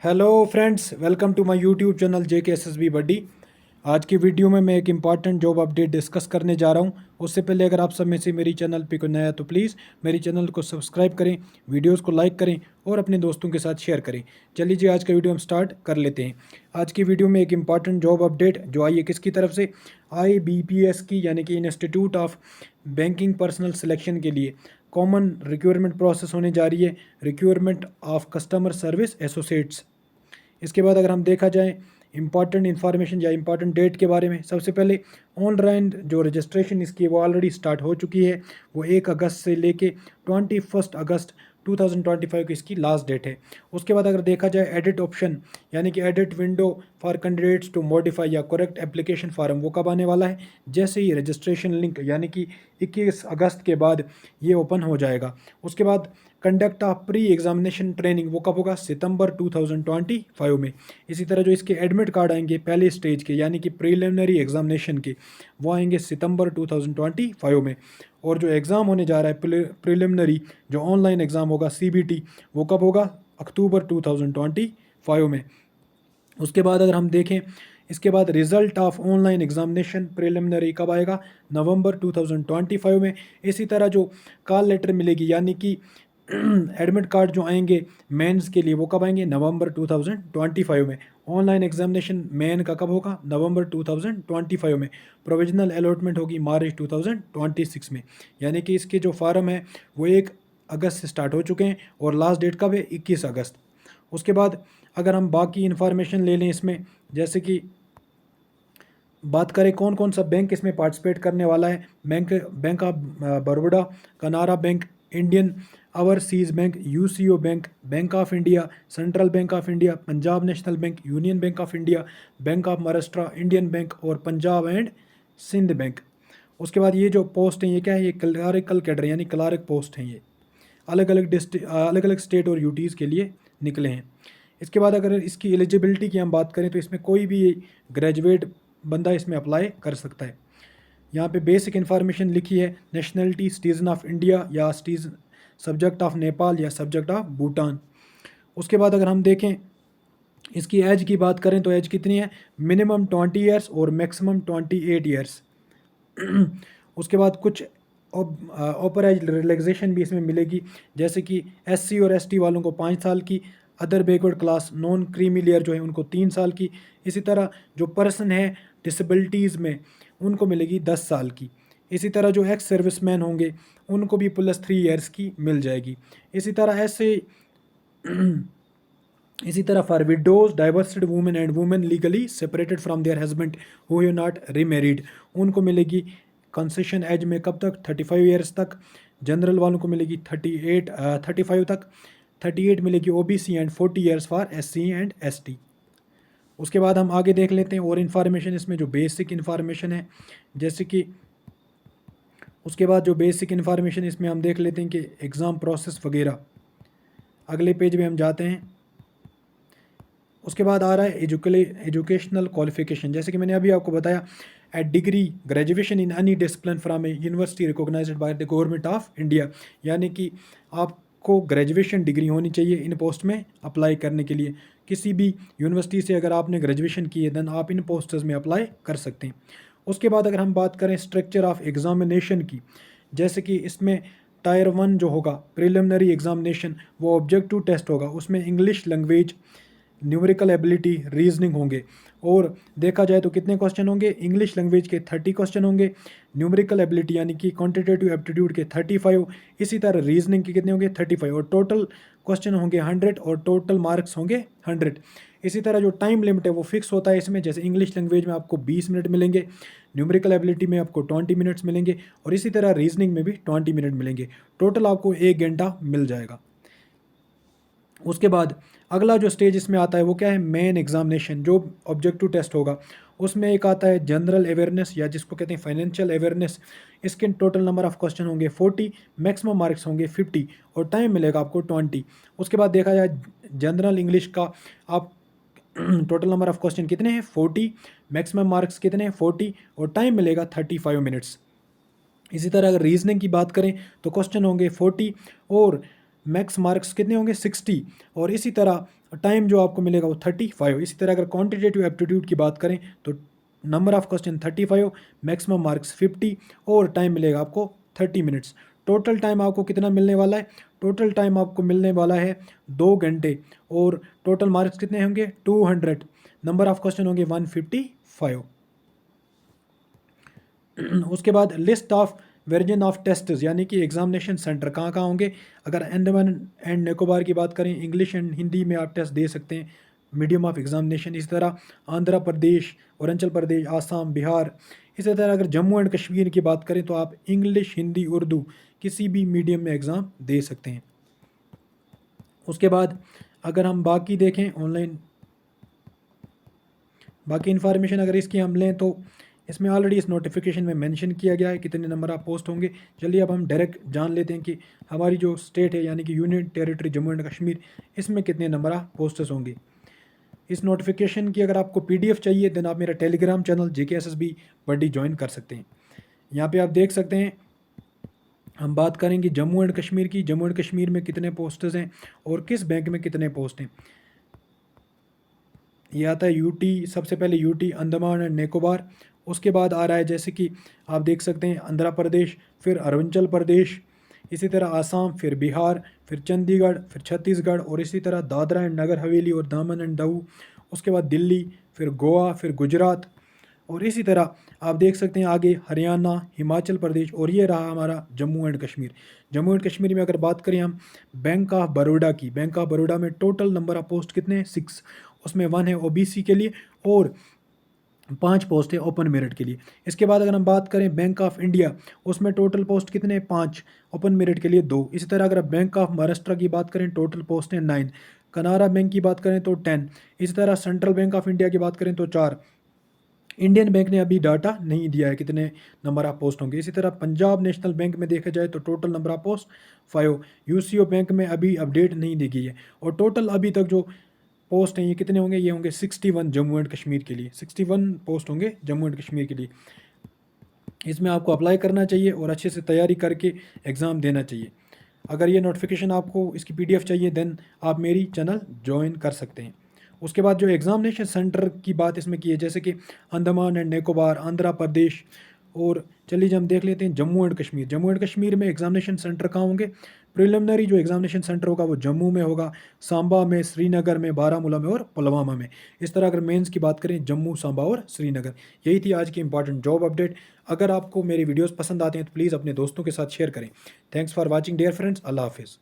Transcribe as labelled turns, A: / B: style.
A: Hello friends, welcome to my YouTube channel JKSSB buddy. आज की video में मैं एक इम्पॉर्टेंट जॉब अपडेट डिस्कस करने जा रहा हूं। उससे पहले अगर आप सब में से मेरी चैनल पे कोई नया है तो प्लीज़ मेरी चैनल को सब्सक्राइब करें, वीडियोस को लाइक करें और अपने दोस्तों के साथ शेयर करें। चलिए जी, आज का वीडियो हम स्टार्ट कर लेते हैं। आज की वीडियो में एक इम्पॉर्टेंट जॉब अपडेट जो आई है किसकी तरफ से, IBPS की, यानी कि institute of banking personal selection के लिए कॉमन रिक्वायरमेंट प्रोसेस होने जा रही है, requirement of customer service associates. इसके बाद अगर हम देखा जाए इंपॉर्टेंट इन्फॉर्मेशन या इंपॉर्टेंट डेट के बारे में, सबसे पहले ऑनलाइन जो रजिस्ट्रेशन इसकी है वो ऑलरेडी स्टार्ट हो चुकी है। वो 1 अगस्त से लेके 21 अगस्त 2025 की इसकी लास्ट डेट है। उसके बाद अगर देखा जाए एडिट ऑप्शन, यानी कि edit window for candidates to modify या करेक्ट एप्लीकेशन फॉर्म, वो कब आने वाला है? जैसे ही रजिस्ट्रेशन लिंक यानी कि 21 अगस्त के बाद ये ओपन हो जाएगा। उसके बाद conduct of pre examination training वो कब होगा? सितंबर 2025 में। इसी तरह जो इसके एडमिट कार्ड आएंगे पहले स्टेज के, यानी कि प्रीलिमिनरी एग्जामिनेशन के, वो आएंगे सितंबर 2025 में। और जो एग्ज़ाम होने जा रहा है प्रीलिमिनरी, जो ऑनलाइन एग्ज़ाम होगा CBT, वो कब होगा? अक्टूबर 2025 में। उसके बाद अगर हम देखें, इसके बाद result of online examination preliminary कब आएगा? नवंबर 2025 में। इसी तरह जो कॉल लेटर मिलेगी, यानी कि एडमिट कार्ड जो आएंगे मेंस के लिए, वो कब आएंगे? नवंबर 2025 में। ऑनलाइन एग्जामिनेशन मेन का कब होगा? नवंबर 2025 में। प्रोविजनल अलॉटमेंट होगी मार्च 2026 में। यानी कि इसके जो फार्म है वो 1 अगस्त से स्टार्ट हो चुके हैं और लास्ट डेट कब है? 21 अगस्त। उसके बाद अगर हम बाकी इन्फॉर्मेशन ले लें इसमें, जैसे कि बात करें कौन कौन सा बैंक इसमें पार्टिसिपेट करने वाला है। Bank of Baroda, Canara bank, Indian overseas bank, UCO bank, bank of India, central bank of India, Punjab national bank, union bank of India, bank of Maharashtra, Indian bank और पंजाब एंड सिंध बैंक। उसके बाद ये जो पोस्ट हैं ये क्या है? ये क्लरिकल कैडर यानी क्लार्क पोस्ट हैं। ये अलग अलग स्टेट और यूटीज़ के लिए निकले हैं। इसके बाद अगर इसकी एलिजिबिलिटी की हम बात करें तो इसमें कोई भी ग्रेजुएट बंदा इसमें अप्लाई कर सकता है। यहाँ पे बेसिक इन्फॉर्मेशन लिखी है, नेशनलिटी सिटीज़न ऑफ इंडिया या सिटीज़न सब्जेक्ट ऑफ नेपाल या सब्जेक्ट ऑफ भूटान। उसके बाद अगर हम देखें इसकी एज की बात करें तो एज कितनी है? मिनिमम 20 ईयर्स और मैक्सिमम 28 ईयर्स। उसके बाद कुछ ओपर एज रिलैक्सेशन भी इसमें मिलेगी, जैसे कि SC और ST वालों को 5 साल की, other backward class non creamy layer जो है उनको 3 साल की। इसी तरह जो पर्सन है डिसेबिलिटीज़ में उनको मिलेगी 10 साल की। इसी तरह जो एक्स सर्विसमैन होंगे उनको भी +3 ईयर्स की मिल जाएगी। इसी तरह ऐसे इसी तरह for widows, divorced women and women legally separated from their husband who have not remarried, उनको मिलेगी कंसेशन एज में कब तक? 35 ईयर्स तक। जनरल वालों को मिलेगी 35 तक। 38 मिलेगी OBC and 40 years for SC and ST। उसके बाद हम आगे देख लेते हैं और इन्फॉर्मेशन इसमें जो बेसिक इन्फॉर्मेशन है, जैसे कि उसके बाद जो बेसिक इन्फॉर्मेशन इसमें हम देख लेते हैं कि एग्ज़ाम प्रोसेस वगैरह। अगले पेज में हम जाते हैं। उसके बाद आ रहा है एजुकेशनल क्वालिफिकेशन, जैसे कि मैंने अभी आपको बताया, a degree graduation in any discipline from a university recognised by the government of India, यानी कि आपको ग्रेजुएशन डिग्री होनी चाहिए इन पोस्ट में अप्लाई करने के लिए। किसी भी यूनिवर्सिटी से अगर आपने ग्रेजुएशन की है देन आप इन पोस्टर्स में अप्लाई कर सकते हैं। उसके बाद अगर हम बात करें स्ट्रक्चर ऑफ एग्जामिनेशन की, जैसे कि इसमें टायर 1 जो होगा प्रिलिमिनरी एग्जामिनेशन वो ऑब्जेक्टिव टेस्ट होगा, उसमें English language, numerical ability, reasoning होंगे। और देखा जाए तो कितने क्वेश्चन होंगे? इंग्लिश लैंग्वेज के 30 क्वेश्चन होंगे, न्यूमेरिकल एबिलिटी यानी कि क्वांटिटेटिव एप्टीट्यूड के 35, इसी तरह रीजनिंग के कितने होंगे? 35, और टोटल क्वेश्चन होंगे 100 और टोटल मार्क्स होंगे 100। इसी तरह जो टाइम लिमिट है वो फिक्स होता है इसमें, जैसे इंग्लिश लैंग्वेज में आपको 20 मिनट मिलेंगे, न्यूमेरिकल एबिलिटी में आपको 20 मिनट्स मिलेंगे और इसी तरह रीजनिंग में भी 20 मिनट मिलेंगे। टोटल आपको 1 घंटा मिल जाएगा। उसके बाद अगला जो स्टेज इसमें आता है वो क्या है? मेन एग्जामिनेशन, जो ऑब्जेक्टिव टेस्ट होगा। उसमें एक आता है जनरल अवेयरनेस या जिसको कहते हैं फाइनेंशियल अवेयरनेस। इसके टोटल नंबर ऑफ क्वेश्चन होंगे 40, मैक्सिमम मार्क्स होंगे 50 और टाइम मिलेगा आपको 20। उसके बाद देखा जाए जनरल इंग्लिश का, आप टोटल नंबर ऑफ क्वेश्चन कितने हैं? 40, मैक्सिमम मार्क्स कितने हैं? 40 और टाइम मिलेगा 35 मिनट्स। इसी तरह अगर रीजनिंग की बात करें तो क्वेश्चन होंगे 40 और मैक्स मार्क्स कितने होंगे 60, और इसी तरह टाइम जो आपको मिलेगा वो 35। इसी तरह अगर क्वांटिटेटिव एप्टीट्यूड की बात करें तो number of question 35, maximum marks 50, और टाइम मिलेगा आपको 30 मिनट्स। टोटल टाइम आपको कितना मिलने वाला है? टोटल टाइम आपको मिलने वाला है 2 घंटे, और टोटल मार्क्स कितने होंगे 200, नंबर ऑफ क्वेश्चन होंगे 155। उसके बाद list of version of tests, यानी कि एग्जामिनेशन सेंटर कहाँ कहाँ होंगे। अगर अंडमान एंड निकोबार की बात करें, इंग्लिश एंड हिंदी में आप टेस्ट दे सकते हैं, मीडियम ऑफ एग्जामिनेशन। इसी तरह आंध्र प्रदेश, अरुणाचल प्रदेश, आसाम, बिहार। इसी तरह अगर जम्मू एंड कश्मीर की बात करें तो आप इंग्लिश, हिंदी, उर्दू किसी भी मीडियम में एग्ज़ाम दे सकते हैं। उसके बाद अगर हम बाकी देखें ऑनलाइन बाकी इन्फॉर्मेशन अगर इसकी हम लें तो इसमें ऑलरेडी इस नोटिफिकेशन में मेंशन किया गया है कितने नंबर ऑफ पोस्ट होंगे। चलिए अब हम डायरेक्ट जान लेते हैं कि हमारी जो स्टेट है यानी कि union territory Jammu and Kashmir, इसमें कितने नंबर ऑफ पोस्ट्स होंगे। इस नोटिफिकेशन की अगर आपको PDF चाहिए देन आप मेरा टेलीग्राम चैनल JKSSB बड्डी ज्वाइन कर सकते हैं। यहाँ पे आप देख सकते हैं हम बात करेंगे जम्मू एंड कश्मीर की। जम्मू एंड कश्मीर में कितने पोस्ट्स हैं और किस बैंक में कितने पोस्ट हैं। ये आता है UT, सबसे पहले UT अंडमान एंड निकोबार। उसके बाद आ रहा है जैसे कि आप देख सकते हैं आंध्र प्रदेश, फिर अरुणाचल प्रदेश, इसी तरह आसाम, फिर बिहार, फिर चंडीगढ़, फिर छत्तीसगढ़, और इसी तरह दादरा एंड नगर हवेली और दामन एंड दाऊ। उसके बाद दिल्ली, फिर गोवा, फिर गुजरात, और इसी तरह आप देख सकते हैं आगे हरियाणा, हिमाचल प्रदेश, और ये रहा हमारा जम्मू एंड कश्मीर। जम्मू एंड कश्मीर में अगर बात करें हम बैंक ऑफ बड़ौदा की, बैंक ऑफ बड़ौदा में टोटल नंबर ऑफ पोस्ट कितने हैं 6, उसमें 1 है OBC के लिए और 5 पोस्ट है ओपन मेरिट के लिए। इसके बाद अगर हम बात करें बैंक ऑफ इंडिया, उसमें टोटल पोस्ट कितने हैं 5, ओपन मेरिट के लिए 2। इसी तरह अगर बैंक ऑफ महाराष्ट्र की बात करें टोटल पोस्ट है 9। कनारा बैंक की बात करें तो 10। इसी तरह सेंट्रल बैंक ऑफ इंडिया की बात करें तो 4। इंडियन बैंक ने अभी डाटा नहीं दिया है कितने नंबर ऑफ पोस्ट होंगे। इसी तरह पंजाब नेशनल बैंक में देखा जाए तो total number of post 5। UCO bank में अभी अपडेट नहीं दी गई है, और टोटल अभी तक जो पोस्ट हैं ये कितने होंगे, ये होंगे 61 जम्मू एंड कश्मीर के लिए। 61 पोस्ट होंगे जम्मू एंड कश्मीर के लिए। इसमें आपको अप्लाई करना चाहिए और अच्छे से तैयारी करके एग्ज़ाम देना चाहिए। अगर ये नोटिफिकेशन आपको इसकी PDF चाहिए देन आप मेरी चैनल ज्वाइन कर सकते हैं। उसके बाद जो एग्ज़ामिनेशन सेंटर की बात इसमें की है जैसे कि अंडमान एंड निकोबार, आंध्र प्रदेश, और चलिए हम देख लेते हैं जम्मू एंड कश्मीर। जम्मू एंड कश्मीर में एग्जामिनेशन सेंटर कहाँ होंगे। प्रिलिमिनरी जो एग्जामिनेशन सेंटर होगा वो जम्मू में होगा, सांबा में, श्रीनगर में, बारामूला में और पुलवामा में। इस तरह अगर मेंस की बात करें जम्मू, सांबा और श्रीनगर। यही थी आज की इंपॉर्टेंट जॉब अपडेट। अगर आपको मेरे वीडियोस पसंद आते हैं तो प्लीज़ अपने दोस्तों के साथ शेयर करें। Thanks for watching dear friends. अल्लाह हाफिज़।